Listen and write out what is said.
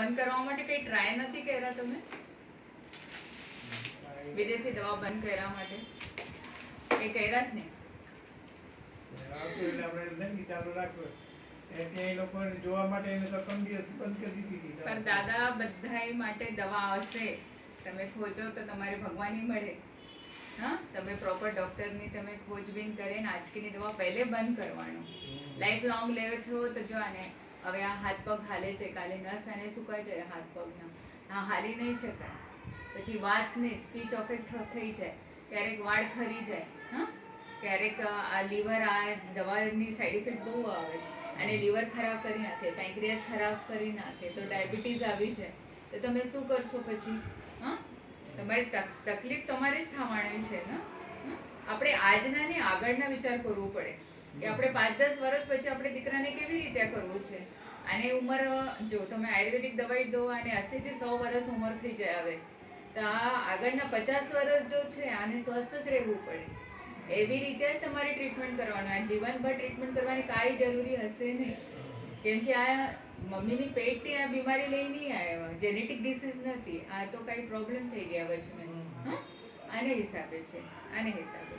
બંધ કરવા માટે કઈ ટ્રાય નથી કર્યા તમે? વિદેશી દવા બંધ કરવા માટે એ કર્યા જ નહીં? પણ દાદા બધાય માટે દવા આવશે, તમે ખોજો તો તમારે ભગવાન મળે. હા, તમે પ્રોપર ડોક્ટરની તમે ખોજબીન કરીને આજકીની દવા પહેલે બંધ કરવાનું. લાઈફ લોંગ લેવો છો તો જો આને હવે આ હાથ પગ હાલે છે, કાલે નસ અને સુકાઈ જાય હાથ પગના, હા હાલી નહીં શકાય. પછી વાત નહીં, સ્પીચ અફેક્ટ થઈ જાય, ક્યારેક વાળ ખરી જાય, હા ક્યારેક આ લીવર, આ દવાની સાઈડ ઇફેક્ટ બહુ આવે અને લીવર ખરાબ કરી નાખે, પેન્ક્રિયાસ ખરાબ કરી નાખે, તો ડાયાબિટીસ આવી જાય તો તમે શું કરશો પછી? હા, તમારી તકલીફ તમારે જ થવાની છે ને. આપણે આજના ને આગળના વિચાર કરવું પડે કે આપણે 5-10 વર્ષ પછી આપણે દીકરાને કેવી રીતે કરવું છે. અને ઉંમર જો તમે આયુર્વેદિક દવાઈ દો અને 80 થી 100 વર્ષ ઉંમર થઈ જાય હવે, તો આ આગળના 50 વર્ષ જો છે આને સ્વસ્થ જ રહેવું પડે. એવી રીતે જ તમારે ટ્રીટમેન્ટ કરવાનું. આ જીવનભર ટ્રીટમેન્ટ કરવાની કાંઈ જરૂરી હશે નહીં, કેમ કે આ મમ્મીની પેટની આ બીમારી લઈ નહીં આવ્યા, જેનેટિક ડિસીઝ નથી, આ તો કાંઈ પ્રોબ્લેમ થઈ ગયા વચમાં. હા, આને હિસાબે છે, આને હિસાબે.